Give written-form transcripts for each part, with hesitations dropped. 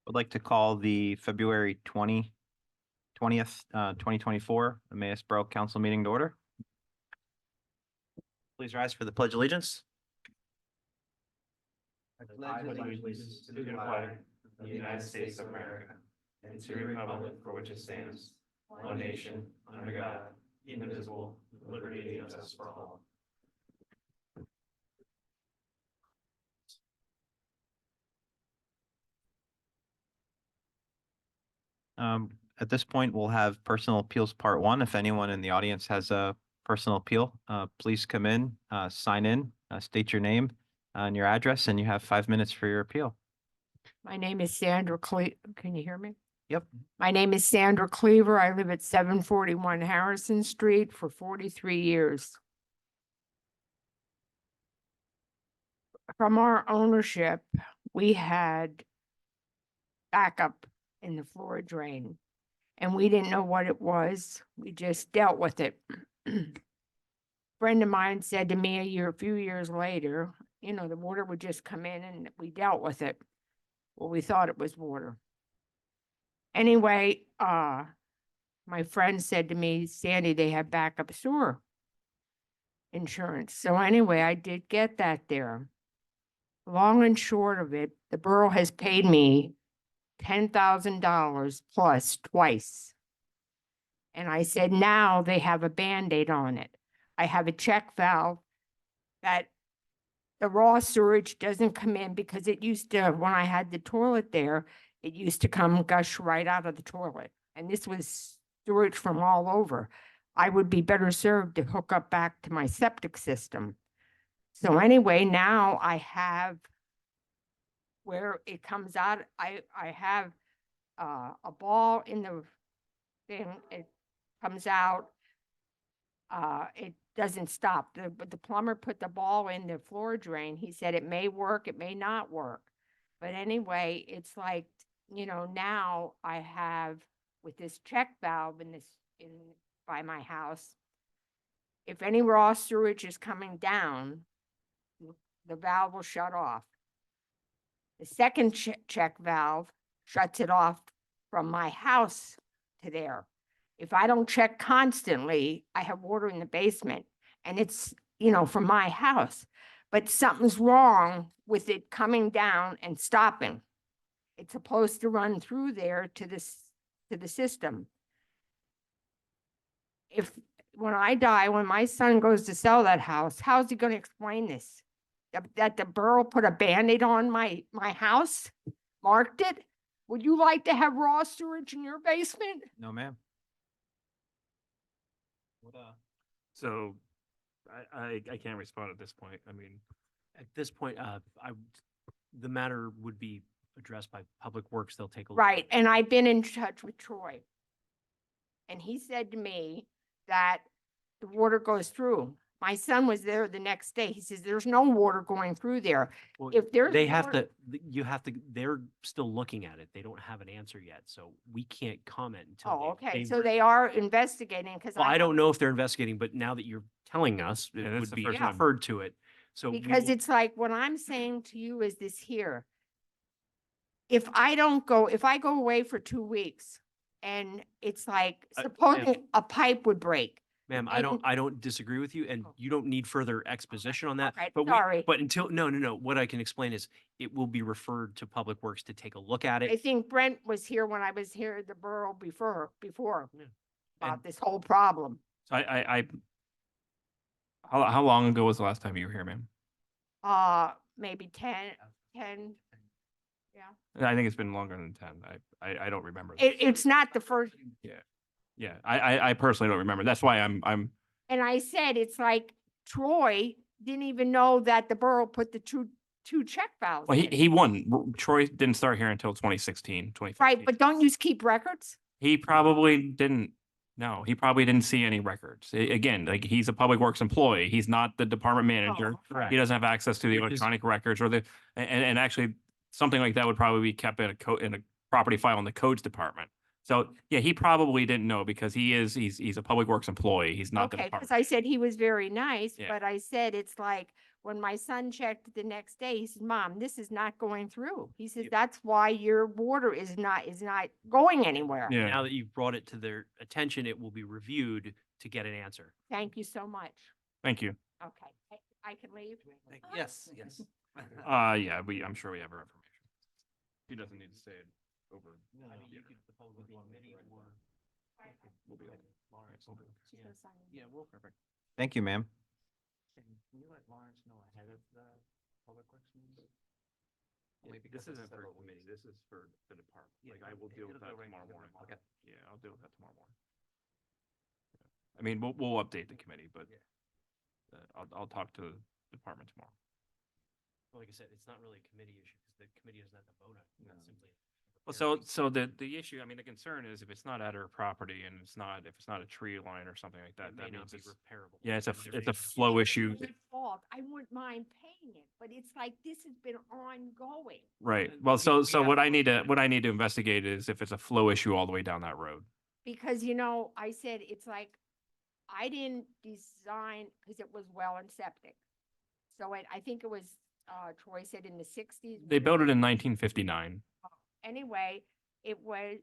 Would like to call the February 20th, 2024 Emmaus Borough Council meeting to order. Please rise for the Pledge of Allegiance. I pledge allegiance to the flag of the United States of America and to the republic for which it stands, one nation, under God, indivisible, with liberty and justice for all. At this point, we'll have personal appeals part one. If anyone in the audience has a personal appeal, please come in, sign in, state your name and your address, and you have 5 minutes for your appeal. My name is Sandra Can you hear me? Yep. My name is Sandra Cleaver. I live at 741 Harrison Street for 43 years. From our ownership, we had backup in the floor drain, and we didn't know what it was. We just dealt with it. Friend of mine said to me a few years later, you know, the water would just come in and we dealt with it. Well, we thought it was water. Anyway, my friend said to me, Sandy, they have backup sewer insurance. So anyway, I did get that there. Long and short of it, the borough has paid me $10,000 plus twice. And I said, now they have a Band-Aid on it. I have a check valve that the raw sewage doesn't come in because it used to, when I had the toilet there, it used to come gush right out of the toilet. And this was sewage from all over. I would be better served to hook up back to my septic system. So anyway, now I have where it comes out, I have a ball in the thing, it comes out, it doesn't stop. But the plumber put the ball in the floor drain. He said it may work, it may not work. But anyway, it's like, you know, now I have with this check valve by my house, if any raw sewage is coming down, the valve will shut off. The second check valve shuts it off from my house to there. If I don't check constantly, I have water in the basement and it's, you know, from my house, but something's wrong with it coming down and stopping. It's supposed to run through there to the system. When I die, when my son goes to sell that house, how's he going to explain this? That the borough put a Band-Aid on my house, marked it? Would you like to have raw sewage in your basement? No, ma'am. So I can't respond at this point. I mean, At this point, the matter would be addressed by Public Works. They'll take a look. Right, and I've been in touch with Troy. And he said to me that the water goes through. My son was there the next day. He says, there's no water going through there. Well, If there's they have water- to, you have to, they're still looking at it. They don't have an answer yet, so we can't comment until. Oh, okay, they- so they are investigating because Well, I don't know if they're investigating, but now that you're telling us, Yeah, it that's would the be first time. referred to it. So we Because will- it's like, what I'm saying to you is this here. If I go away for 2 weeks and it's like, ma'am. supposing a pipe would break. Ma'am, and- I don't disagree with you, and Oh. you don't need further exposition on that. Okay, But sorry. but until, no, what I can explain is it will be referred to Public Works to take a look at I it. think Brent was here when I was here at the borough before Yeah. about And- this whole problem. so how long ago was the last time you were here, ma'am? Maybe 10. I think it's been longer than 10. I don't remember. It's not the first, Yeah, I personally don't remember. That's why I'm and I said, it's like Troy didn't even know that the borough put the two check valves well, in. he won. Troy didn't start here until 2016, 2015. Right, but don't you keep records? He probably didn't. No, he probably didn't see any records. Again, like he's a public works employee. He's not the department manager. Oh, okay. He doesn't have access to the Which is- electronic records or and actually something like that would probably be kept in a property file in the codes department. So yeah, he probably didn't know because he's a public works employee. He's not the Okay, because department. I said he was very nice, Yeah. but I said, it's like, when my son checked the next day, he said, Mom, this is not going through. He says, You- that's why your water is not going anywhere. Yeah. Now that you've brought it to their attention, it will be reviewed to get an answer. Thank you so much. Thank you. Okay, I can leave? Yes, yes. Yeah, I'm sure we have her information. He doesn't need to say it over. I mean, you could propose with the committee or. We'll be open. She's gonna sign it. Yeah, well, perfect. Thank you, ma'am. Can you let Lawrence know ahead of the public works meeting? Only because This it's isn't for a several committee, weeks. this is for the department. Yeah, Like, I will deal with it'll that go right tomorrow to the morning. department. Okay. Yeah, I'll deal with that tomorrow morning. I mean, we'll update the committee, but Yeah. I'll talk to the department tomorrow. Well, like I said, it's not really a committee issue because the committee doesn't have to vote on it. No. It's simply. Well, so the issue, I mean, the concern is if it's not at her property and if it's not a tree line or something like that, It may that not means be it's, repairable. yeah, it's and there a may- flow issue. It's my fault. I wouldn't mind paying it, but it's like, this has been ongoing. Right. And Well, we- so we have what to I need to look at what I need to investigate is if it's a flow issue all the way down that road. Because, I said, it's like, I didn't design, because it was well and septic. So I think it was, Troy said in the sixties. They built it in 1959. Anyway, it was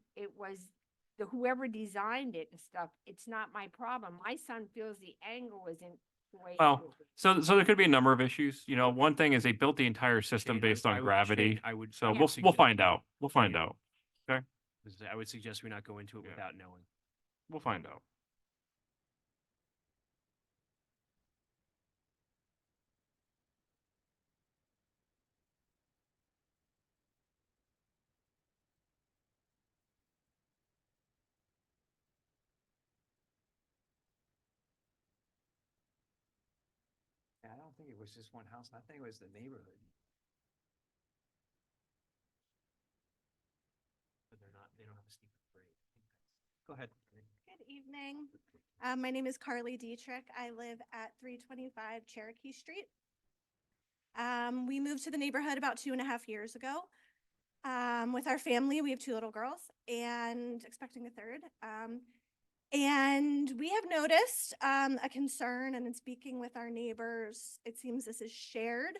the whoever designed it and stuff, it's not my problem. My son feels the angle isn't the way. it Well, should be. So there could be a number of issues. You know, one thing is they built the entire system Shane, I- based I on would- gravity. Shane, I would. So I would we'll suggest- find out. We'll find Yeah. out. I would suggest we not go into it Yeah. without knowing. We'll find out. Yeah, I don't think it was just one house. I think it was the neighborhood. But they don't have a steep grade. Go ahead. Good evening. My name is Carly Dietrich. I live at 325 Cherokee Street. We moved to the neighborhood about 2.5 years ago. With our family, we have 2 little girls and expecting a third. And we have noticed a concern, and in speaking with our neighbors, it seems this is shared.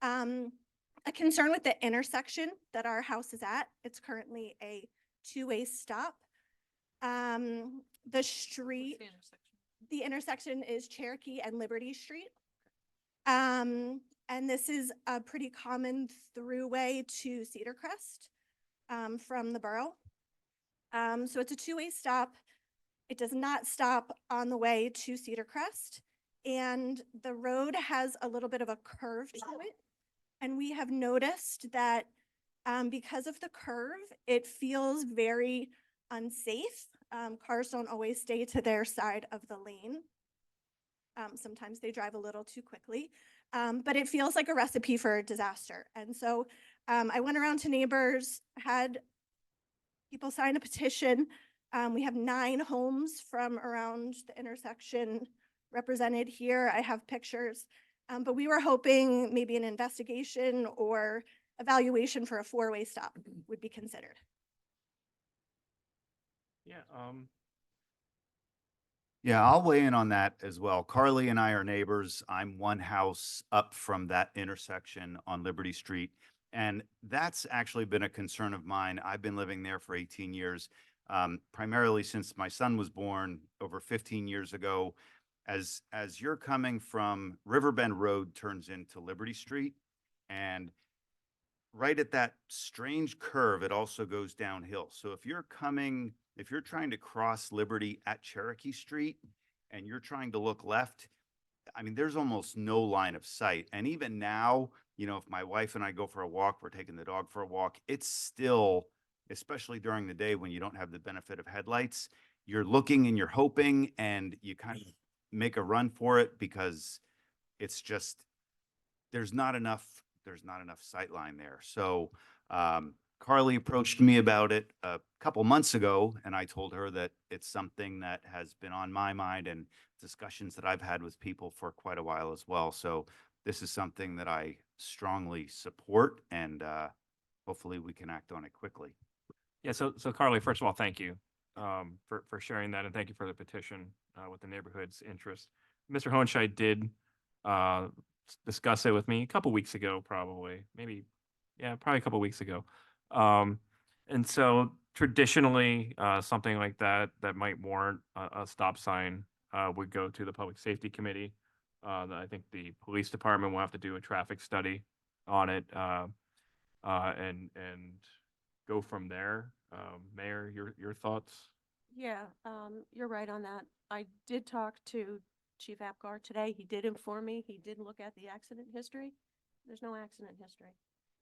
A concern with the intersection that our house is at. It's currently a 2-way stop. The intersection is Cherokee and Liberty Street. And this is a pretty common throughway to Cedar Crest from the borough. So it's a 2-way stop. It does not stop on the way to Cedar Crest. And the road has a little bit of a curve to it. And we have noticed that because of the curve, it feels very unsafe. Cars don't always stay to their side of the lane. Sometimes they drive a little too quickly, but it feels like a recipe for a disaster. And so I went around to neighbors, had people sign a petition. We have 9 homes from around the intersection represented here. I have pictures, but we were hoping maybe an investigation or evaluation for a 4-way stop would be considered. Yeah. Yeah, I'll weigh in on that as well. Carly and I are neighbors. I'm one house up from that intersection on Liberty Street. And that's actually been a concern of mine. I've been living there for 18 years, primarily since my son was born over 15 years ago. As you're coming from Riverbend Road turns into Liberty Street, and right at that strange curve, it also goes downhill. So if you're trying to cross Liberty at Cherokee Street and you're trying to look left, I mean, there's almost no line of sight. And even now, if my wife and I go for a walk, we're taking the dog for a walk, it's still, especially during the day when you don't have the benefit of headlights, you're looking and you're hoping and you kind of make a run for it because it's just, there's not enough sight line there. So, Carly approached me about it a couple months ago, and I told her that it's something that has been on my mind and discussions that I've had with people for quite a while as well. So this is something that I strongly support, and hopefully we can act on it quickly. Yeah. So Carly, first of all, thank you for sharing that, and thank you for the petition with the neighborhood's interest. Mr. Hohenscheid did discuss it with me a couple weeks ago, probably, maybe, yeah, probably a couple weeks ago. And so traditionally, something like that might warrant a stop sign, would go to the Public Safety Committee. I think the police department will have to do a traffic study on it, and go from there. Mayor, your thoughts? Yeah, you're right on that. I did talk to Chief Apgar today. He did inform me. He did look at the accident history. There's no accident history.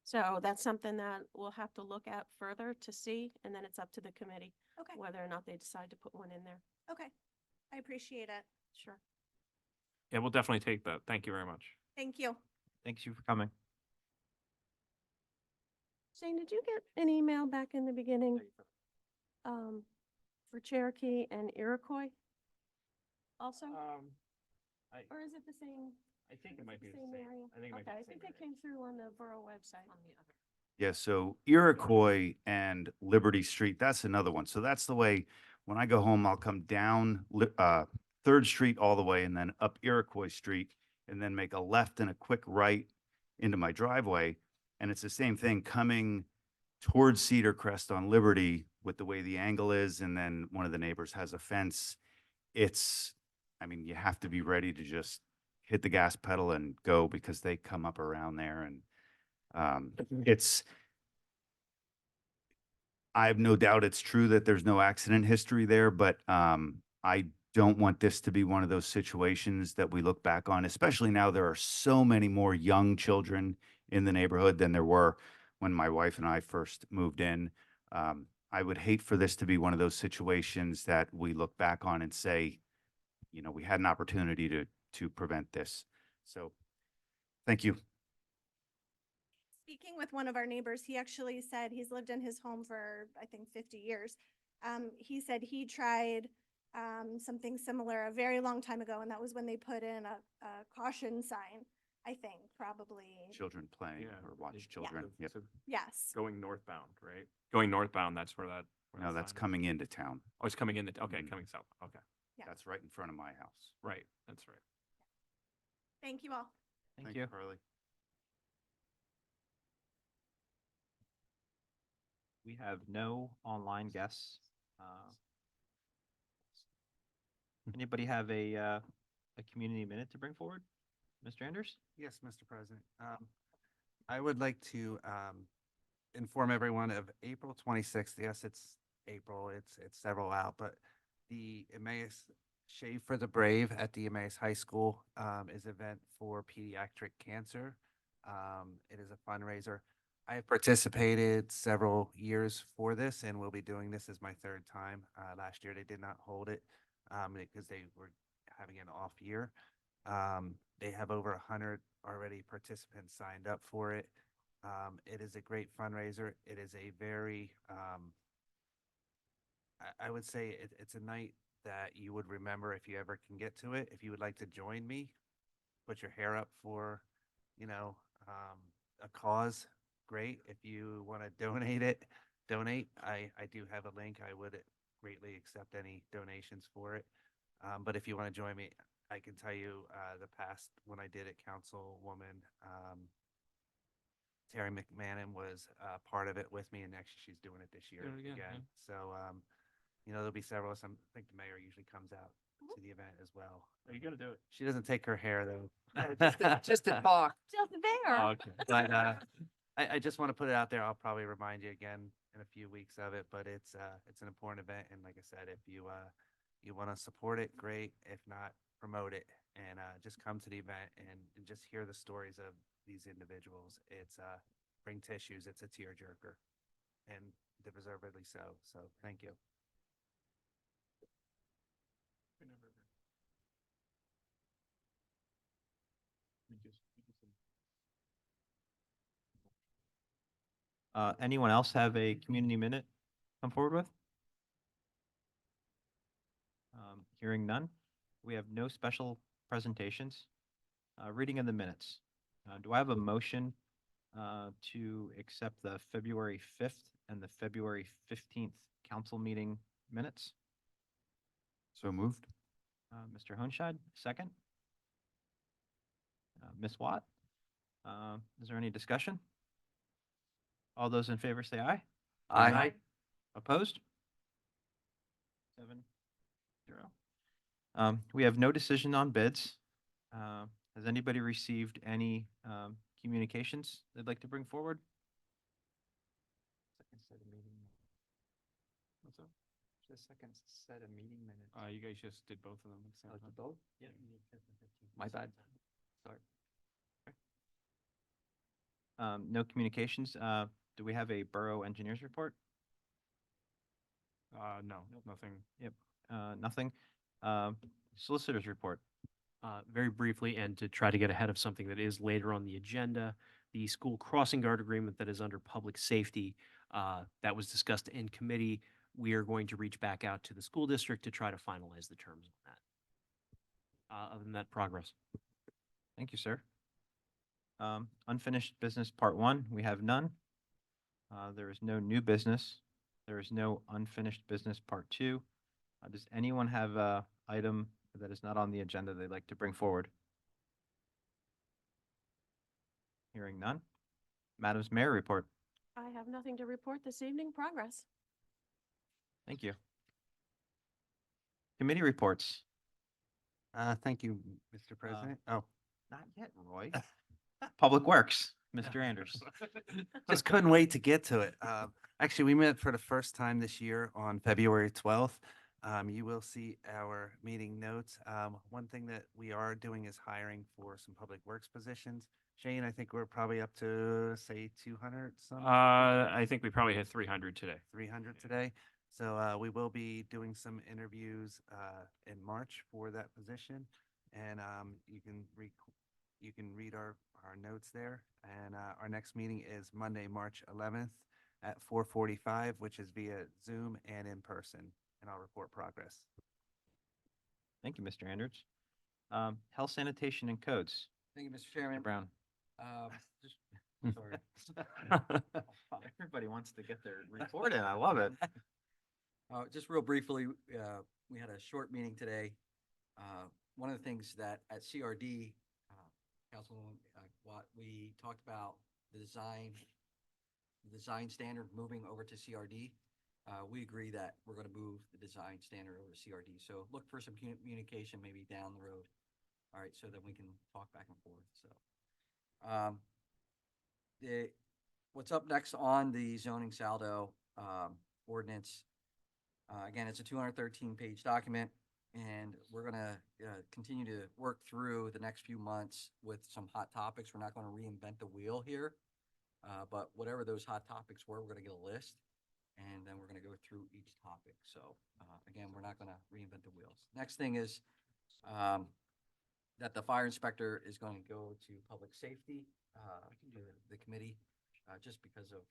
So that's something that we'll have to look at further to see, and then it's up to the committee Okay, whether or not they decide to put one in there. okay. I appreciate it. Sure. Yeah, we'll definitely take that. Thank you very much. Thank you. Thanks you for coming. Shane, did you get an email back in the beginning, for Cherokee and Iroquois? Also, or is it the same? I think it might be the same. area? I think it might be Okay, I the think same it came through on the borough website. On the other. Yeah, so Iroquois and Liberty Street, that's another one. So that's the way, when I go home, I'll come down Third Street all the way and then up Iroquois Street and then make a left and a quick right into my driveway. And it's the same thing coming towards Cedar Crest on Liberty with the way the angle is. And then one of the neighbors has a fence. I mean, you have to be ready to just hit the gas pedal and go because they come up around there and I have no doubt it's true that there's no accident history there, but I don't want this to be one of those situations that we look back on, especially now there are so many more young children in the neighborhood than there were when my wife and I first moved in. I would hate for this to be one of those situations that we look back on and say, you know, we had an opportunity to prevent this. So, thank you. Speaking with one of our neighbors, he actually said he's lived in his home for, I think, 50 years. He said he tried something similar a very long time ago, and that was when they put in a caution sign, I think, probably. Children playing Yeah, or watch it- children. So- Yep. so Yes. Going northbound, right? Going northbound, that's where that. where No, that that's sign is. coming into town. Oh, it's coming in, okay, Mhm. coming south, okay, Yeah. That's right in front of my house. right, that's right. Thank you all. Thank you. Carly. We have no online guests. Anybody have a community minute to bring forward? Mr. Anders? Yes, Mr. President. I would like to inform everyone of April 26th. Yes, it's April. It's several out, but the Emmaus Shave for the Brave at the Emmaus High School is an event for pediatric cancer. It is a fundraiser. I have participated several years for this and will be doing this as my third time. Last year they did not hold it because they were having an off year. They have over 100 already participants signed up for it. It is a great fundraiser. It is a very, I would say it's a night that you would remember if you ever can get to it. If you would like to join me, put your hair up for, a cause, great. If you want to donate. I do have a link. I would greatly accept any donations for it. But if you want to join me, I can tell you, the past, when I did it, Councilwoman, Terry McMahon was, part of it with me, and actually she's doing it this year Doing it again, again. So, there'll be several of us. I think the mayor usually comes out to the event as well. Oh, you gotta do it. She doesn't take her hair though. Just to talk. Just Oh, there. okay. But I just want to put it out there. I'll probably remind you again in a few weeks of it, but it's an important event. And like I said, if you want to support it, great. If not, promote it and just come to the event and just hear the stories of these individuals. It's bring tissues. It's a tearjerker, and deservedly so. So thank you. Anyone else have a community minute come forward with? Hearing none, we have no special presentations. Reading of the minutes. Do I have a motion to accept the February 5th and the February 15th council meeting minutes? So moved. Mr. Honshad, second? Ms. Watt. Is there any discussion? All those in favor say aye. Aye. Opposed? 7-0. We have no decision on bids. Has anybody received any communications they'd like to bring forward? Second set of meeting. What's up? The second set of meeting minutes. You guys just did both of them at the same Oh, time. both? My bad. Sorry. No communications. Do we have a borough engineers report? No, nothing. Nothing. Solicitors report. Very briefly, and to try to get ahead of something that is later on the agenda, the school crossing guard agreement that is under public safety, that was discussed in committee. We are going to reach back out to the school district to try to finalize the terms on that. Other than that, progress. Thank you, sir. Unfinished business part 1, we have none. There is no new business. There is no unfinished business part 2. Does anyone have a item that is not on the agenda they'd like to bring forward? Hearing none. Madam's Mayor report. I have nothing to report this evening. Progress. Thank you. Committee reports. Thank you, Mr. President. Oh, Not yet, Roy. Public Works, Mr. Anders. just couldn't wait to get to it. Actually, we met for the first time this year on February 12th. You will see our meeting notes. One thing that we are doing is hiring for some public works positions. Shane, I think we're probably up to, say, 200 some. I think we probably hit 300 today. 300 today. So we will be doing some interviews in March for that position, and you can read our notes there. And our next meeting is Monday, March 11th at 4:45, which is via Zoom and in person, and I'll report progress. Thank you, Mr. Anders. Health, sanitation, and codes. Thank you, Mr. Mr. Chairman. Brown. Just, sorry. Everybody wants to get their report in. I love it. Just real briefly, we had a short meeting today. One of the things that at CRD, Councilwoman Watt, we talked about the design standard moving over to CRD. We agree that we're going to move the design standard over to CRD. So look for some communication maybe down the road. All right, so that we can talk back and forth. So, what's up next on the zoning saldo ordinance? Again, it's a 213-page document, and we're going to continue to work through the next few months with some hot topics. We're not going to reinvent the wheel here, but whatever those hot topics were, we're going to get a list, and then we're going to go through each topic. So again, we're not going to reinvent the wheels. Next thing is that the fire inspector is going to go to public safety, the committee, just because of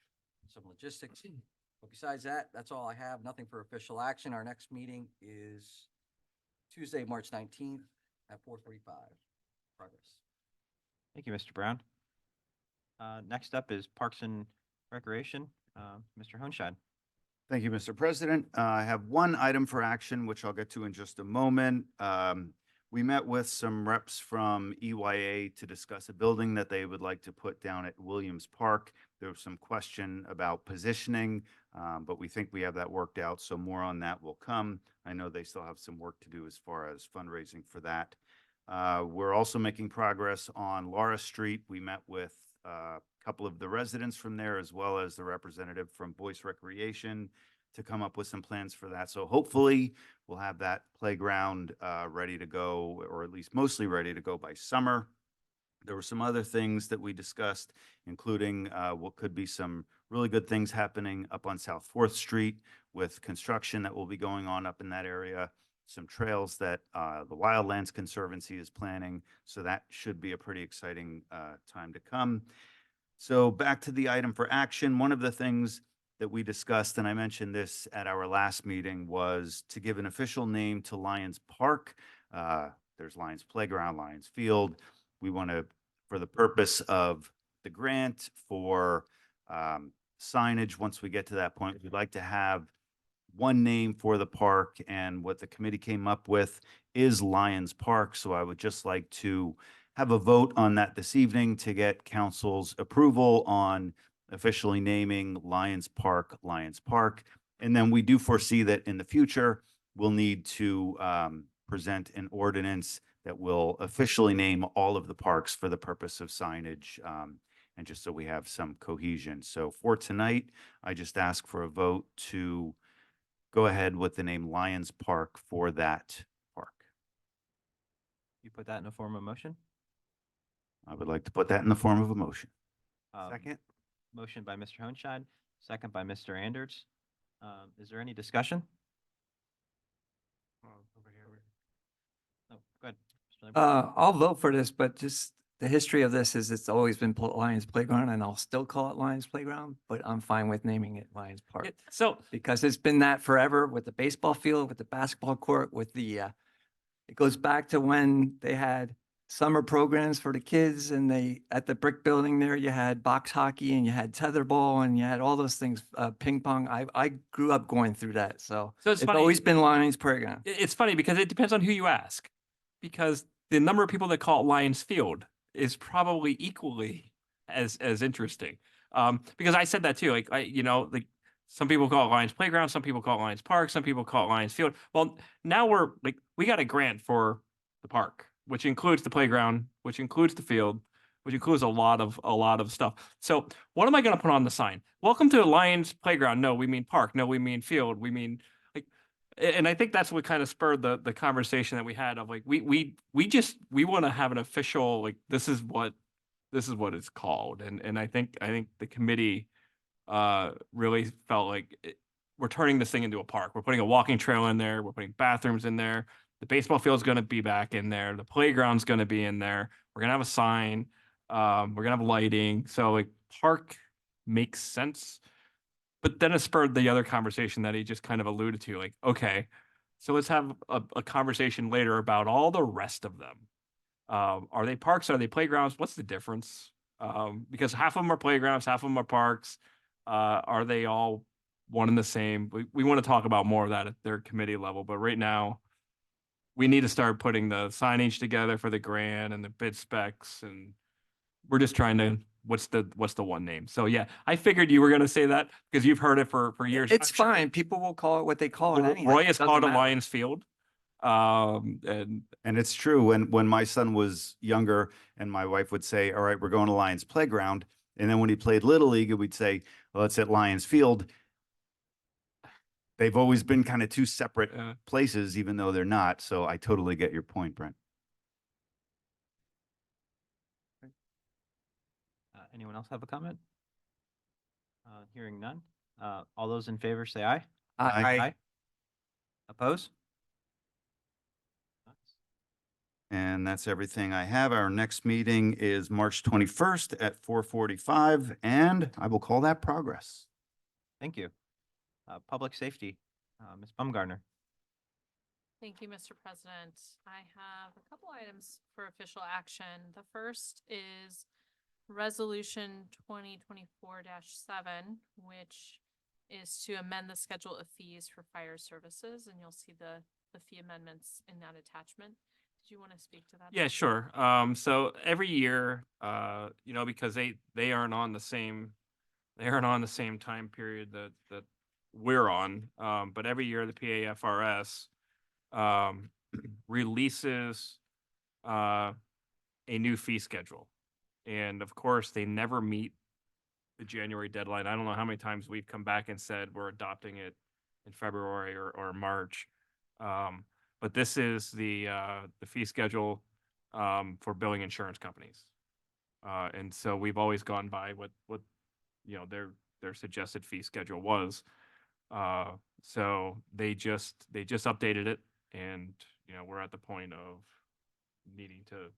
some logistics. But besides that, that's all I have. Nothing for official action. Our next meeting is Tuesday, March 19th at 4:45. Progress. Thank you, Mr. Brown. Next up is Parks and Recreation. Mr. Honshine. Thank you, Mr. President. I have one item for action, which I'll get to in just a moment. We met with some reps from EYA to discuss a building that they would like to put down at Williams Park. There was some question about positioning, but we think we have that worked out, so more on that will come. I know they still have some work to do as far as fundraising for that. We're also making progress on Laura Street. We met with a couple of the residents from there, as well as the representative from Boyce Recreation, to come up with some plans for that. So hopefully we'll have that playground ready to go, or at least mostly ready to go by summer. There were some other things that we discussed, including what could be some really good things happening up on South 4th Street with construction that will be going on up in that area, some trails that the Wildlands Conservancy is planning. So that should be a pretty exciting time to come. So back to the item for action. One of the things that we discussed, and I mentioned this at our last meeting, was to give an official name to Lions Park. There's Lions Playground, Lions Field. We want to, for the purpose of the grant for signage, once we get to that point, we'd like to have one name for the park, and what the committee came up with is Lions Park. So I would just like to have a vote on that this evening to get council's approval on officially naming Lions Park, Lions Park. And then we do foresee that in the future, we'll need to present an ordinance that will officially name all of the parks for the purpose of signage, and just so we have some cohesion. So for tonight, I just ask for a vote to go ahead with the name Lions Park for that park. You put that in a form of motion? I would like to put that in the form of a motion. Um, Second? Motion by Mr. Hohenscheid, second by Mr. Anders. Is there any discussion? Oh, over here. No, go ahead. Mr. Labor. I'll vote for this, but just the history of this is it's always been Lions Playground and I'll still call it Lions Playground, but I'm fine with naming it Lions Park. Yeah, so Because it's been that forever with the baseball field, with the basketball court, with the, it goes back to when they had summer programs for the kids and at the brick building there, you had box hockey and you had tetherball and you had all those things, ping pong. I grew up going through that. So So it's it's funny- always been Lions Playground. It's funny because it depends on who you ask. Because the number of people that call it Lions Field is probably equally as interesting. Because I said that too. Like like some people call it Lions Playground, some people call it Lions Park, some people call it Lions Field. Well, now we got a grant for the park, which includes the playground, which includes the field, which includes a lot of stuff. So what am I going to put on the sign? Welcome to Lions Playground. No, we mean park. No, we mean field. We mean and I think that's what kind of spurred the conversation that we had of like, we want to have an official, like, this is what it's called. And I think the committee really felt like we're turning this thing into a park. We're putting a walking trail in there. We're putting bathrooms in there. The baseball field's going to be back in there. The playground's going to be in there. We're going to have a sign. We're going to have lighting. So like park makes sense. But then it spurred the other conversation that he just kind of alluded to, like, okay, so let's have a conversation later about all the rest of them. Are they parks? Are they playgrounds? What's the difference? Because half of them are playgrounds, half of them are parks. Are they all one and the same? We want to talk about more of that at their committee level, but right now we need to start putting the signage together for the grant and the bid specs, and we're just trying to what's the one name. So yeah, I figured you were going to say that because you've heard it for years. It's I'm sure fine. People will call it what they call it anyway. Roy It has doesn't called it matter. Lions Field. And it's true, when my son was younger and my wife would say, all right, we're going to Lions Playground. And then when he played Little League, we'd say, well, it's at Lions Field. They've always been kind of two separate places, even though they're not. So I totally get your point, Brent. Anyone else have a comment? Hearing none. All those in favor say aye. Aye. Oppose? And that's everything I have. Our next meeting is March 21st at 4:45, and I will call that progress. Thank you. Public safety, Ms. Baumgartner. Thank you, Mr. President. I have a couple items for official action. The first is Resolution 2024-7, which is to amend the schedule of fees for fire services, and you'll see the fee amendments in that attachment. Did you want to speak to that? yeah, Tom? sure. So every year, because they aren't on the same time period that we're on. But every year the PAFRS releases a new fee schedule. And of course, they never meet the January deadline. I don't know how many times we've come back and said we're adopting it in February or March. But this is the fee schedule for billing insurance companies. And so we've always gone by what their suggested fee schedule was. So they just updated it, and we're at the point of needing to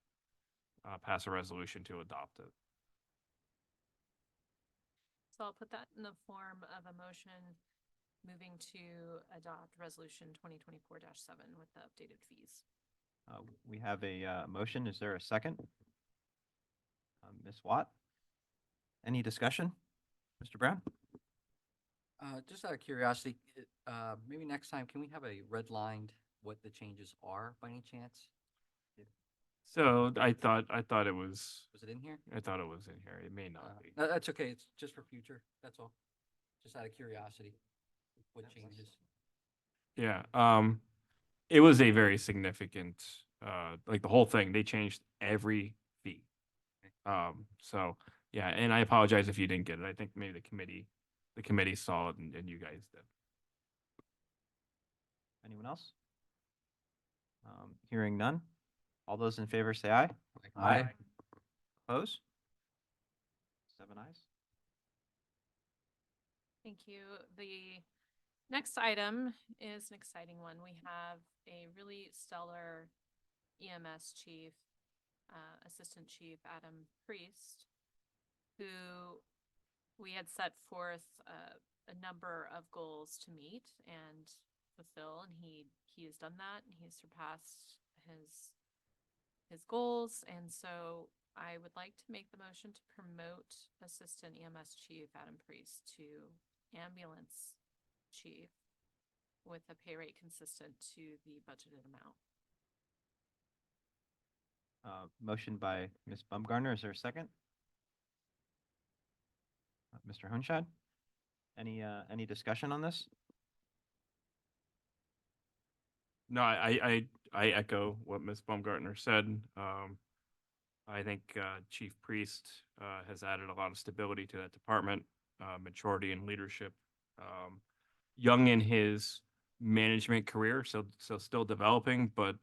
pass a resolution to adopt it. So I'll put that in the form of a motion moving to adopt Resolution 2024-7 with the updated fees. We have a motion. Is there a second? Ms. Watt? Any discussion? Mr. Brown? Just out of curiosity, maybe next time, can we have a redlined what the changes are by any chance? So I thought it was, Was it in here? I thought it was in here. It may not be. No, that's okay. It's just for future. That's all. Just out of curiosity. What changes? Yeah, it was a very significant, like the whole thing, they changed every fee. So, yeah, and I apologize if you didn't get it. I think maybe the committee saw it and you guys did. Anyone else? Hearing none. All those in favor say aye. Aye. Oppose? 7 ayes. Thank you. The next item is an exciting one. We have a really stellar EMS chief, Assistant Chief Adam Priest, who we had set forth a number of goals to meet and fulfill, and he has done that, and he's surpassed his goals, and so I would like to make the motion to promote Assistant EMS Chief Adam Priest to ambulance chief with a pay rate consistent to the budgeted amount. Motion by Ms. Baumgartner. Is there a second? Mr. Hunshad? Any discussion on this? No, I echo what Ms. Baumgartner said. I think Chief Priest has added a lot of stability to that department, maturity and leadership. Young in his management career, so still developing, but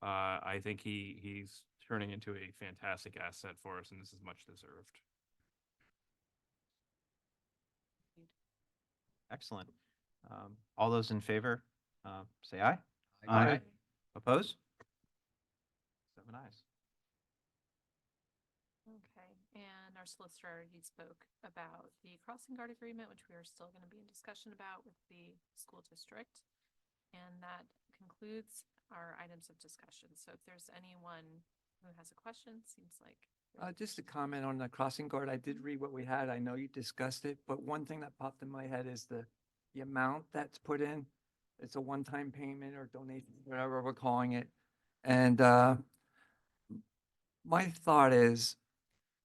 I think he's turning into a fantastic asset for us, and this is much deserved. Excellent. All those in favor, say aye. Aye. Oppose? 7 ayes. Okay, and our solicitor already spoke about the crossing guard agreement, which we are still going to be in discussion about with the school district. And that concludes our items of discussion. So if there's anyone who has a question, seems like. Just a comment on the crossing guard. I did read what we had. I know you discussed it, but one thing that popped in my head is the amount that's put in. It's a one-time payment or donation, whatever we're calling it. And my thought is,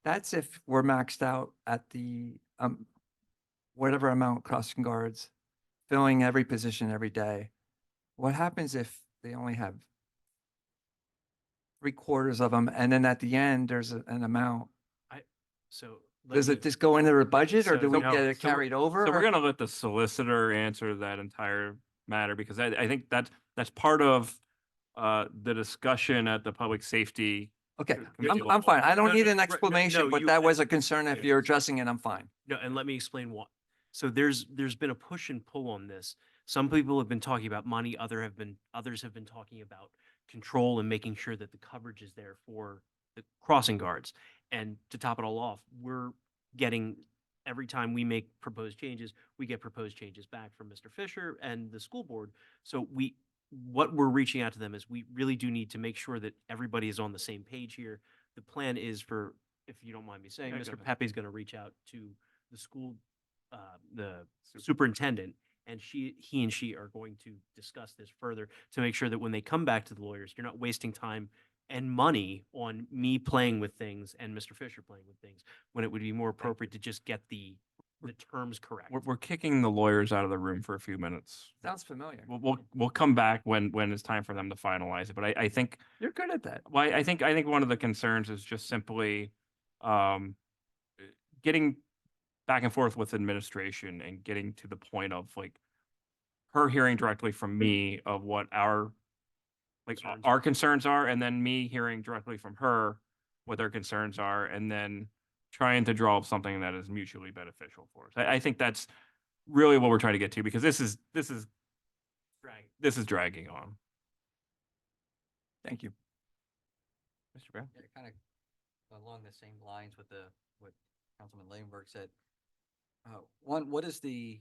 that's if we're maxed out at the whatever amount crossing guards, filling every position every day. What happens if they only have 3/4 of them, and then at the end, there's an amount? So. Does it just go into the budget, or So- do we no, get it so we're- carried over? So we're or- gonna let the solicitor answer that entire matter, because I think that's part of the discussion at the public safety. Okay, committee I'm fine. I don't No, need no, an right, no, explanation, no, but you- that was a concern. If you're addressing it, I'm fine. No, and let me explain what. So there's been a push and pull on this. Some people have been talking about money, others have been talking about control and making sure that the coverage is there for the crossing guards. And to top it all off, we're getting, every time we make proposed changes, we get proposed changes back from Mr. Fisher and the school board. So what we're reaching out to them is we really do need to make sure that everybody is on the same page here. The plan is for, if you don't mind me saying, Yeah, go Mr. ahead. Pepe is going to reach out to the school, the superintendent, and he and she are going to discuss this further to make sure that when they come back to the lawyers, you're not wasting time and money on me playing with things and Mr. Fisher playing with things, when it would be more appropriate to just get the terms correct. We're kicking the lawyers out of the room for a few minutes. Sounds familiar. We'll come back when it's time for them to finalize it. But I think, You're good at that. well, I think one of the concerns is just simply getting back and forth with administration and getting to the point of like her hearing directly from me of what our Concerns. our concerns are, and then me hearing directly from her what their concerns are, and then trying to draw up something that is mutually beneficial for us. I think that's really what we're trying to get to, because this is dragging on. Thank you. Mr. Brown? Yeah, kind of along the same lines with what Councilman Ladenburg said. One, what does the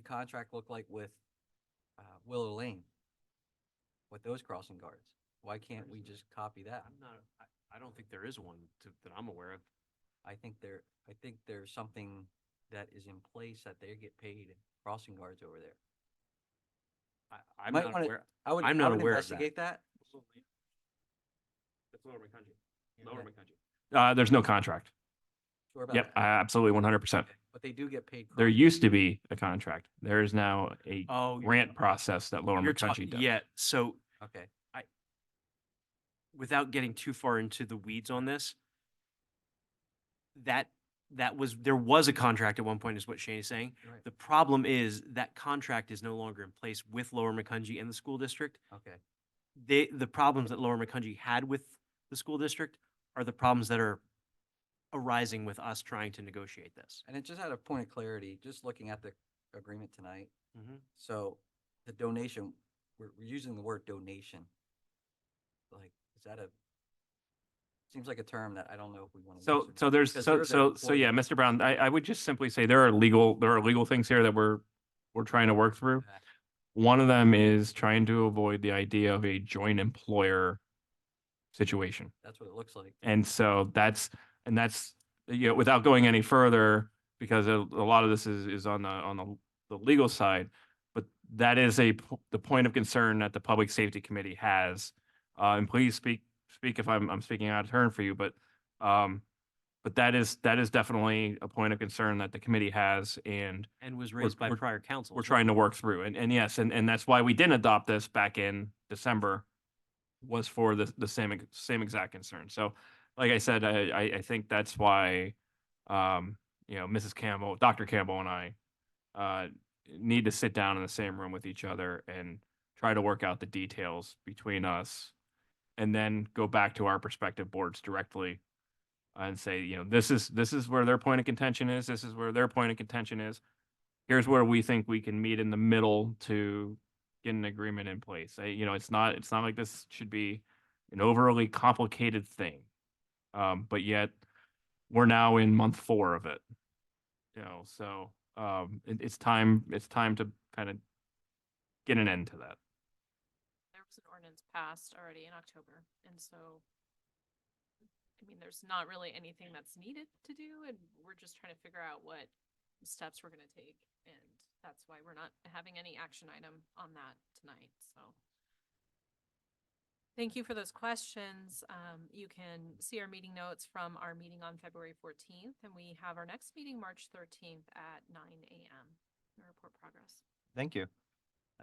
contract look like with Willow Lane? With those crossing guards? Why can't we just copy that? I don't think there is one that I'm aware of. I think there's something that is in place that they get paid crossing guards over there. I'm Might not wanna- aware. I would I'm not aware of that. investigate that. That's Lower McCungy. Yeah. Lower McCungy. There's no contract. Sure about Yep, that? absolutely 100%. But they do get paid. There cross- used to be a contract. There is now a Oh, grant process that Lower you're McCungy talking, does. yeah, so Okay, without getting too far into the weeds on this, that there was a contract at one point is what Shane is saying. right, The problem is that contract is no longer in place with Lower McCungy and the school district. okay. The problems that Lower McCungy had with the school district are the problems that are arising with us trying to negotiate this. And it just had a point of clarity, just looking at the agreement tonight. Mhm. So the donation, we're using the word donation. Like, is that seems like a term that I don't know if we want to. So yeah, Mr. Brown, I would just simply say there are legal things here that we're trying to work through. One of them is trying to avoid the idea of a joint employer situation. That's what it looks like. And so that's, you know, without going any further, because a lot of this is on the legal side, but that is the point of concern that the Public Safety Committee has. And please speak if I'm speaking out of turn for you, but that is definitely a point of concern that the committee has, and Was raised by prior council. we're trying to work through. And yes, and that's why we didn't adopt this back in December, was for the same exact concern. So like I said, I think that's why, you know, Mrs. Campbell, Dr. Campbell and I need to sit down in the same room with each other and try to work out the details between us, and then go back to our respective boards directly and say, you know, this is where their point of contention is. This is where their point of contention is. Here's where we think we can meet in the middle to get an agreement in place. You know, it's not like this should be an overly complicated thing. But yet we're now in month 4 of it. You know, so it's time to kind of get an end to that. There was an ordinance passed already in October, and so, I mean, there's not really anything that's needed to do, and we're just trying to figure out what steps we're gonna take, and that's why we're not having any action item on that tonight, so. Thank you for those questions. You can see our meeting notes from our meeting on February 14th, and we have our next meeting March 13th at 9 a.m. Report progress. Thank you.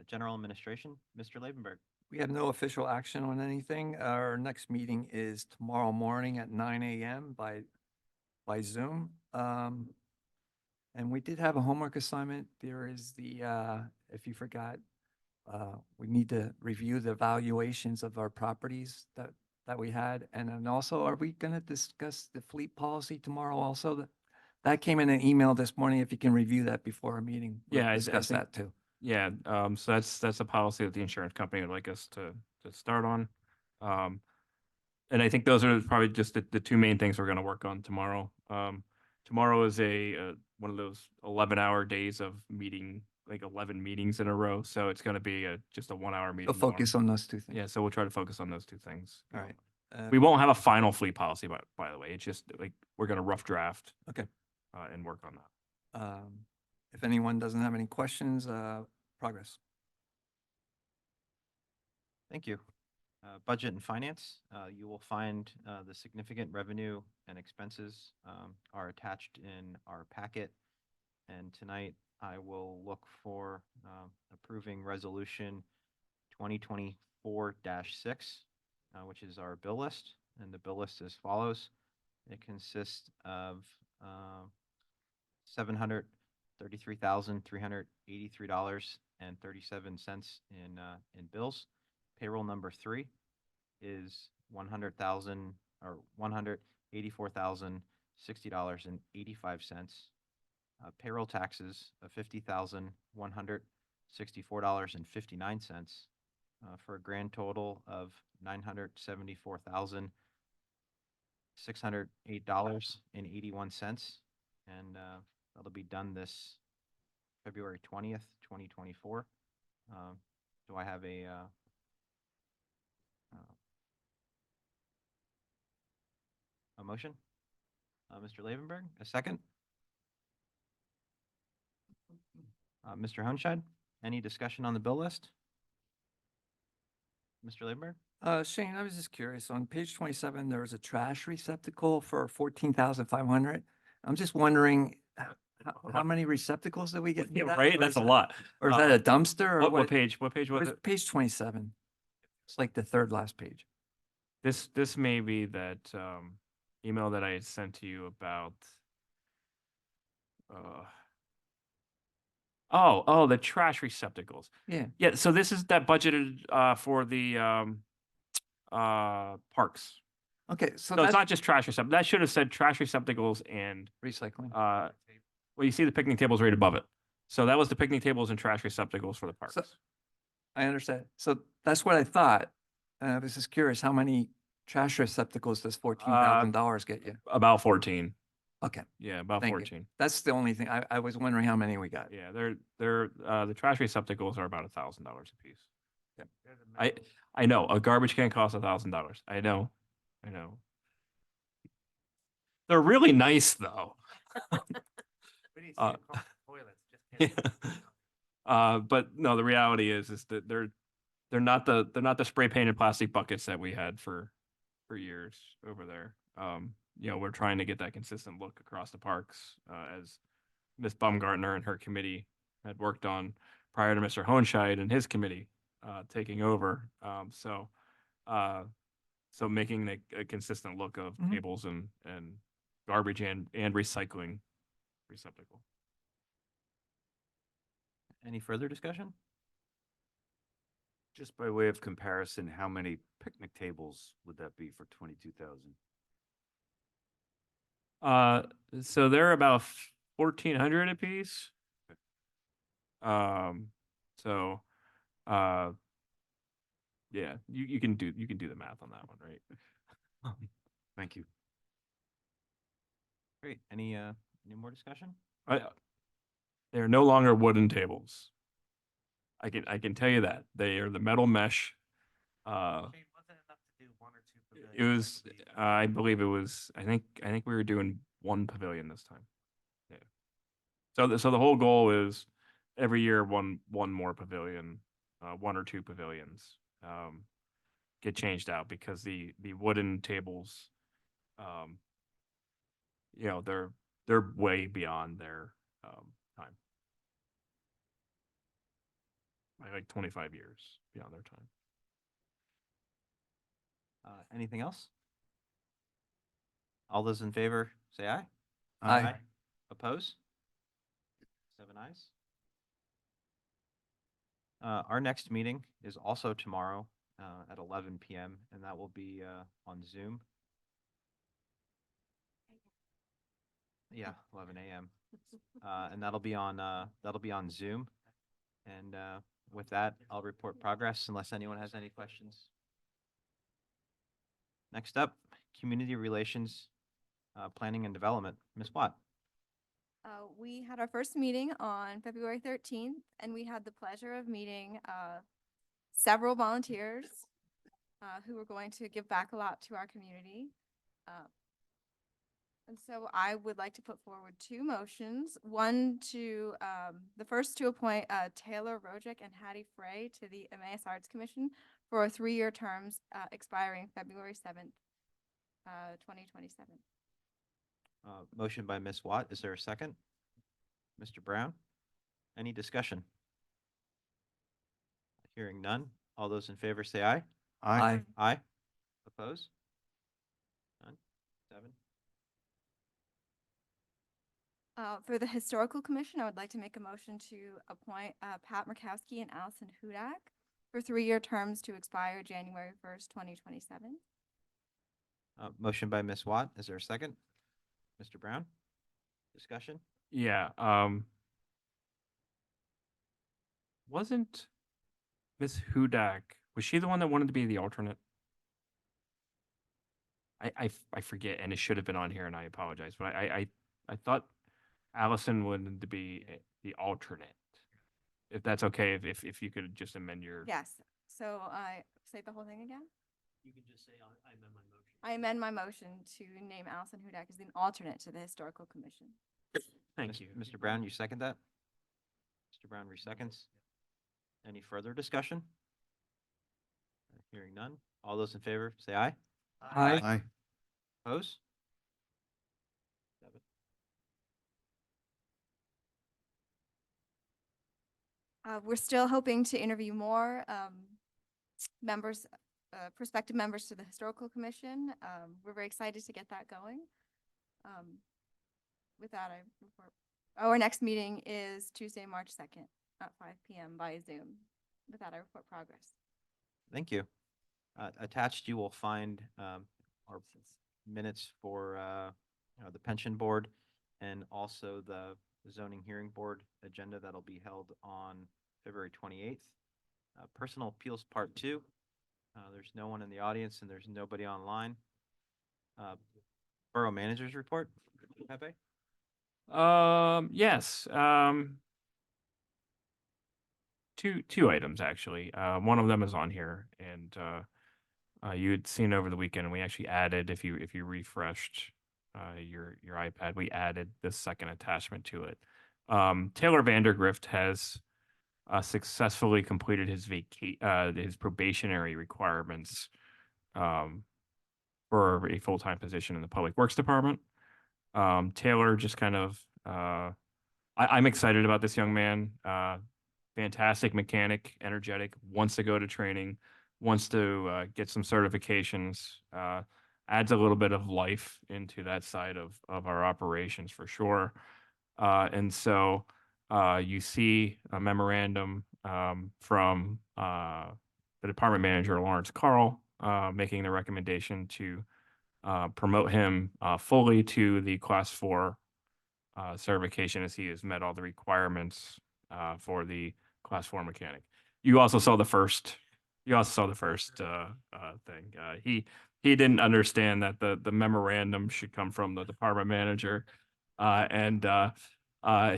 General Administration, Mr. Lavenberg. We have no official action on anything. Our next meeting is tomorrow morning at 9 a.m. by Zoom. And we did have a homework assignment. There is if you forgot, we need to review the valuations of our properties that we had. And then also, are we going to discuss the fleet policy tomorrow also? That came in an email this morning. If you can review that before our meeting. we'll Yeah, I discuss think- that too. Yeah, so that's a policy that the insurance company would like us to start on. And I think those are probably just the 2 main things we're going to work on tomorrow. Tomorrow is one of those 11-hour days of meeting, like 11 meetings in a row. So it's going to be just a 1-hour meeting. So focus on those 2 things. Yeah, so we'll try to focus on those 2 things. All right. We won't have a final fleet policy, by the way. It's just like we're going to rough draft. Okay. And work on that. If anyone doesn't have any questions, progress. Thank you. Budget and Finance, you will find the significant revenue and expenses are attached in our packet. And tonight, I will look for approving Resolution 2024-6, which is our bill list. And the bill list is as follows. It consists of $733,383.37 in bills. Payroll number 3 is $184,060.85. Payroll taxes of $50,164.59, for a grand total of $974,608.81. And that'll be done this February 20th, 2024. Do I have a motion? Mr. Lavenberg, a second? Mr. Hohenscheid, any discussion on the bill list? Mr. Labenberg? Shane, I was just curious, on page 27, there was a trash receptacle for 14,500. I'm just wondering, how many receptacles did we get? for Yeah, that? right? Or That's is a that- lot. Or is that a dumpster or What what? page? What page It was was it? page 27. It's like the third last page. This may be that email that I had sent to you about the trash receptacles. Yeah. Yeah, so this is that budgeted for the parks. Okay, so So it's that's not just trash receptacles. That should have said trash receptacles and recycling. well, you see the picnic tables right above it. So that was the picnic tables and trash receptacles for the parks. I understand. So that's what I thought. I was just curious, how many trash receptacles does $14,000 get you? About 14. Okay, Yeah, about thank you. 14. That's the only thing. I was wondering how many we got. Yeah, they're the trash receptacles are about $1,000 a piece. I know a garbage can costs $1,000. I know. They're really nice though. Uh, but no, the reality is that they're not the spray painted plastic buckets that we had for years over there. We're trying to get that consistent look across the parks, as Ms. Baumgartner and her committee had worked on prior to Mr. Hohenscheid and his committee taking over. So making a consistent look of Mhm. tables and garbage and recycling receptacle. Any further discussion? Just by way of comparison, how many picnic tables would that be for 22,000? So they're about 1,400 a piece. So, yeah, you can do the math on that one, right? Thank you. Great. Any more discussion? They are no longer wooden tables. I can tell you that they are the metal mesh. It was, I believe it was, I think we were doing one pavilion this time. Yeah. So the whole goal is every year one more pavilion, one or two pavilions, get changed out because the wooden tables, they're way beyond their time. By like 25 years beyond their time. Anything else? All those in favor, say aye. Aye. Oppose? 7 ayes. Our next meeting is also tomorrow at 11 p.m. and that will be on Zoom. Yeah, 11 a.m. And that'll be on Zoom. And with that, I'll report progress unless anyone has any questions. Next up, Community Relations, Planning and Development. Ms. Watt. We had our first meeting on February 13th, and we had the pleasure of meeting several volunteers who were going to give back a lot to our community. And so I would like to put forward two motions. One to, the first to appoint Taylor Rojic and Hattie Frey to the Emmaus Arts Commission for 3-year terms expiring February 7th, 2027. Motion by Ms. Watt. Is there a second? Mr. Brown? Any discussion? Hearing none. All those in favor say aye. Aye. Aye. Oppose? None. 7. For the Historical Commission, I would like to make a motion to appoint Pat Murkowski and Allison Hudak for 3-year terms to expire January 1st, 2027. Motion by Ms. Watt. Is there a second? Mr. Brown? Discussion? Yeah. Wasn't Miss Hudak, was she the one that wanted to be the alternate? I forget, and it should have been on here, and I apologize, but I thought Allison wanted to be the alternate. If that's okay, if you could just amend your. Yes, so I say the whole thing again? You can just say, I amend my motion. I amend my motion to name Allison Hudak as the alternate to the Historical Commission. Thank you. Mr. Brown, you second that? Mr. Brown reseconds. Any further discussion? Hearing none. All those in favor, say aye. Aye. Aye. Oppose? 7. We're still hoping to interview more members, prospective members to the Historical Commission. We're very excited to get that going. With that, I report. Our next meeting is Tuesday, March 2nd at 5 p.m. via Zoom. With that, I report progress. Thank you. Attached, you will find our minutes for the pension board and also the zoning hearing board agenda that'll be held on February 28th. Personal appeals part 2. There's no one in the audience and there's nobody online. Borough managers report. Pepe? Yes. Two items actually. One of them is on here, and you had seen over the weekend, and we actually added, if you refreshed your iPad, we added this second attachment to it. Taylor Vandergrift has successfully completed his probationary requirements for a full-time position in the Public Works Department. Taylor just kind of, I'm excited about this young man. Fantastic mechanic, energetic, wants to go to training, wants to get some certifications, adds a little bit of life into that side of our operations for sure. And so you see a memorandum from the department manager, Lawrence Carl, making the recommendation to promote him fully to the Class 4 certification, as he has met all the requirements for the Class 4 mechanic. You also saw the first. Thing. He didn't understand that the memorandum should come from the department manager, and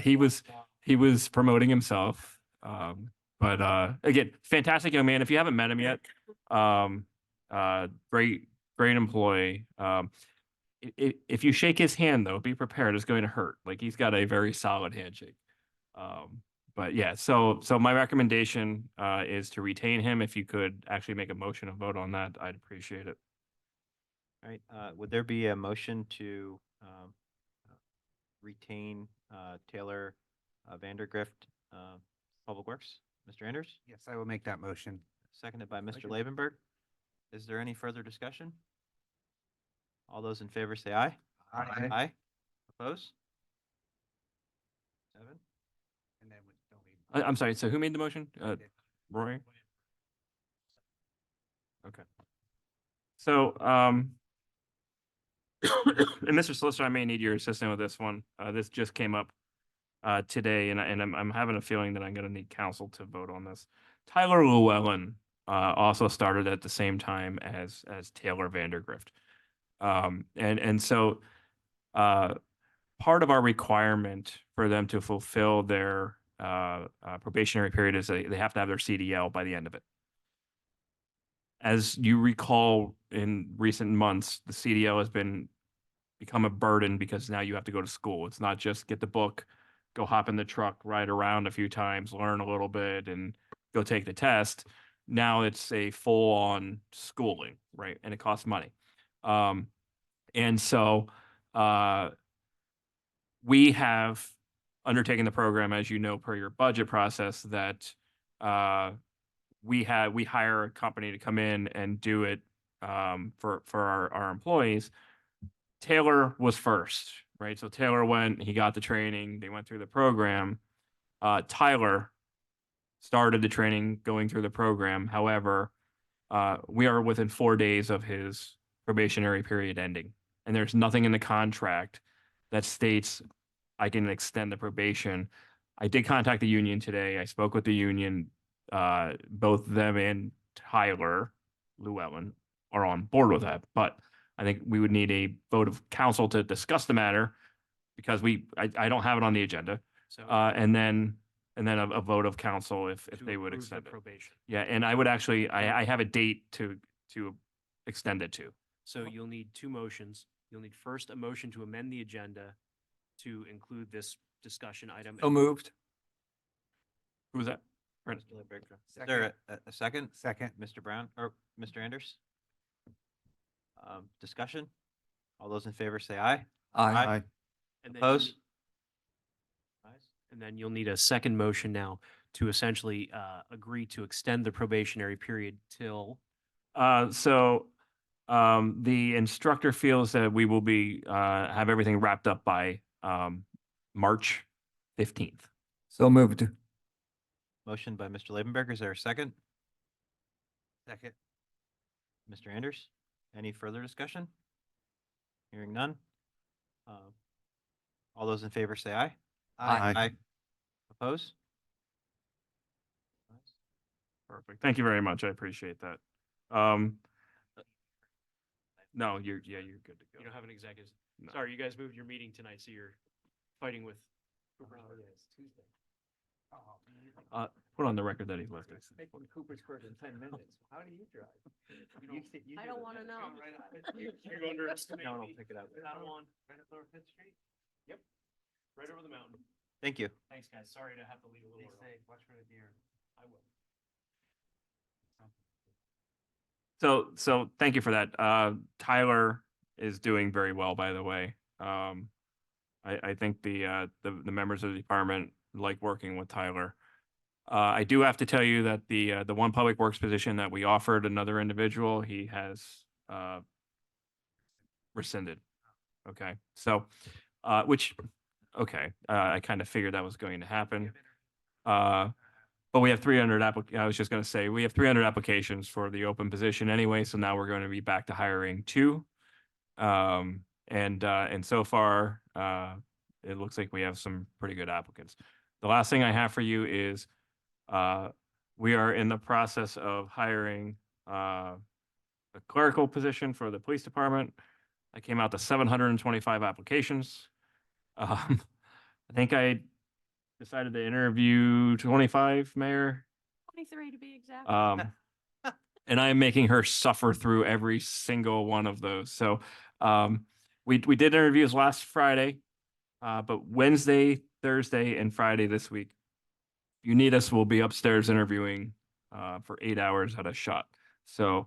he was promoting himself. But again, fantastic young man. If you haven't met him yet, great employee. If you shake his hand, though, be prepared. It's going to hurt. Like, he's got a very solid handshake. But yeah, so my recommendation is to retain him. If you could actually make a motion and vote on that, I'd appreciate it. All right, would there be a motion to retain Taylor Vandergrift, Public Works? Mr. Anders? Yes, I will make that motion. Seconded by Mr. Lavenberg. Is there any further discussion? All those in favor say aye. Aye. Aye. Oppose? 7. And then don't we? I'm sorry. So who made the motion? Roy? Okay. So, and Mr. Solicitor, I may need your assistance with this one. This just came up today, and I'm having a feeling that I'm going to need counsel to vote on this. Tyler Llewellyn also started at the same time as Taylor Vandergrift. And so part of our requirement for them to fulfill their probationary period is they have to have their CDL by the end of it. As you recall, in recent months, the CDL has become a burden because now you have to go to school. It's not just get the book, go hop in the truck, ride around a few times, learn a little bit, and go take the test. Now it's a full-on schooling, right? And it costs money. And so we have undertaken the program, as you know, per your budget process, that we hire a company to come in and do it for our employees. Taylor was first, right? So Taylor went, he got the training, they went through the program. Tyler started the training, going through the program. However, we are within 4 days of his probationary period ending, and there's nothing in the contract that states I can extend the probation. I did contact the union today. I spoke with the union. Both them and Tyler Llewellyn are on board with that, but I think we would need a vote of council to discuss the matter, because I don't have it on the agenda. So And then a vote of council if to they would approve the extend it. probation. Yeah, and I would actually, I have a date to extend it to. So you'll need two motions. You'll need first a motion to amend the agenda to include this discussion item. So moved. Who was that? Right. Mr. Lebenberger. Is there a second? Second. Mr. Brown or Mr. Anders? Discussion? All those in favor say aye. Aye. And then you'll Oppose? need- And then you'll need a second motion now to essentially agree to extend the probationary period till, The instructor feels that we will be, have everything wrapped up by, March 15th. So moved. Motion by Mr. Lebenberger. Is there a second? Second. Mr. Anders? Any further discussion? Hearing none? All those in favor say aye. Aye. Oppose? Perfect. Thank you very much. I appreciate that. No, you're good to go. you don't have an executive. No. Sorry, you guys moved your meeting tonight, so you're fighting with. Put on the record that he left it. Making Coopersburg in 10 minutes. How do you drive? I don't want to know. You underestimate No, I'll me. pick it up. That one, right up North Fifth Street? Yep, right over the mountain. Thank you. Thanks, guys. Sorry to have to leave a little early. Watch for the deer. I will. So thank you for that. Tyler is doing very well, by the way. I think the members of the department like working with Tyler. I do have to tell you that the one public works position that we offered another individual, he has rescinded. Okay, so I kind of figured that was going to happen. But we have 300 I was just going to say, we have 300 applications for the open position anyway, so now we're going to be back to hiring 2. And so far, it looks like we have some pretty good applicants. The last thing I have for you is, we are in the process of hiring, a clerical position for the police department. I came out to 725 applications. I think I decided to interview 25, Mayor. 23 to be exact. And I am making her suffer through every single one of those. So we did interviews last Friday, but Wednesday, Thursday, and Friday this week, you need us, we'll be upstairs interviewing for 8 hours at a shot. So,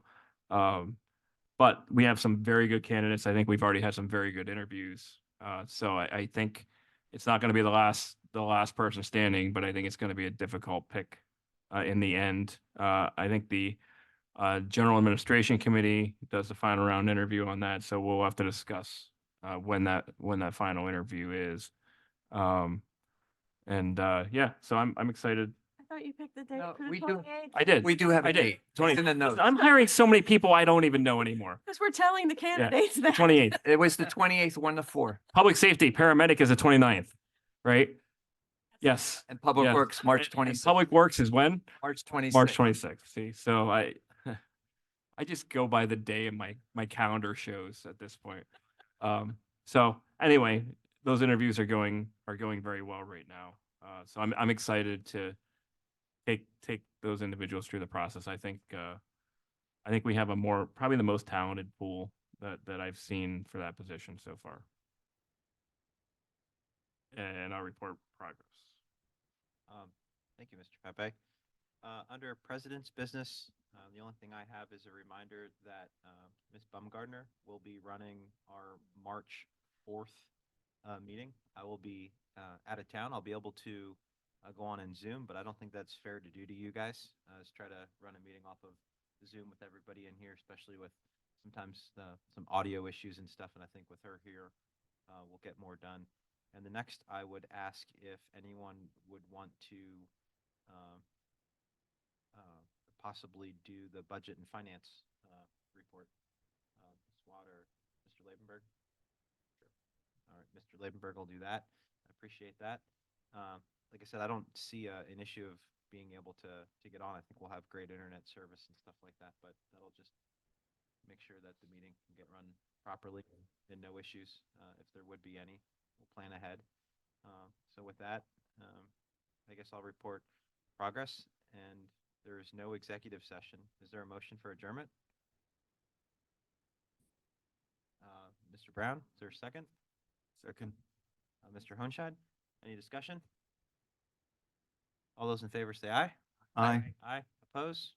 but we have some very good candidates. I think we've already had some very good interviews. So I think it's not going to be the last person standing, but I think it's going to be a difficult pick in the end. I think the General Administration Committee does the final round interview on that, so we'll have to discuss when that final interview is. Yeah, so I'm excited. I thought you picked the date No, for the we do. 28th. I did. We do have I a did. date. 20 It's in the notes. I'm hiring so many people I don't even know anymore. Because we're telling the candidates The that. 28th. It was the 28th, 1 to 4. Public safety, paramedic is the 29th, right? Yes. And Public yes. Works, March And 26th. Public Works is when? March 26th. March 26th. See, so I just go by the day and my calendar shows at this point. So anyway, those interviews are going very well right now. So I'm excited to take those individuals through the process. I think we have probably the most talented pool that I've seen for that position so far. And I'll report progress. Thank you, Mr. Pepe. Under President's Business, the only thing I have is a reminder that Ms. Bumgardner will be running our March 4th meeting. I will be out of town. I'll be able to go on in Zoom, but I don't think that's fair to do to you guys. Is try to run a meeting off of Zoom with everybody in here, especially with sometimes some audio issues and stuff. And I think with her here, we'll get more done. And the next, I would ask if anyone would want to possibly do the budget and finance report. Ms. Watt or Mr. Lebenberg? Sure. All right, Mr. Lebenberg will do that. I appreciate that. Like I said, I don't see an issue of being able to get on. I think we'll have great internet service and stuff like that, but that'll just make sure that the meeting can get run properly and no issues. If there would be any, we'll plan ahead. So with that, I guess I'll report progress, and there is no executive session. Is there a motion for adjournment? Mr. Brown, is there a second? Second. Mr. Honshad, any discussion? All those in favor say aye. Aye. Aye. Oppose?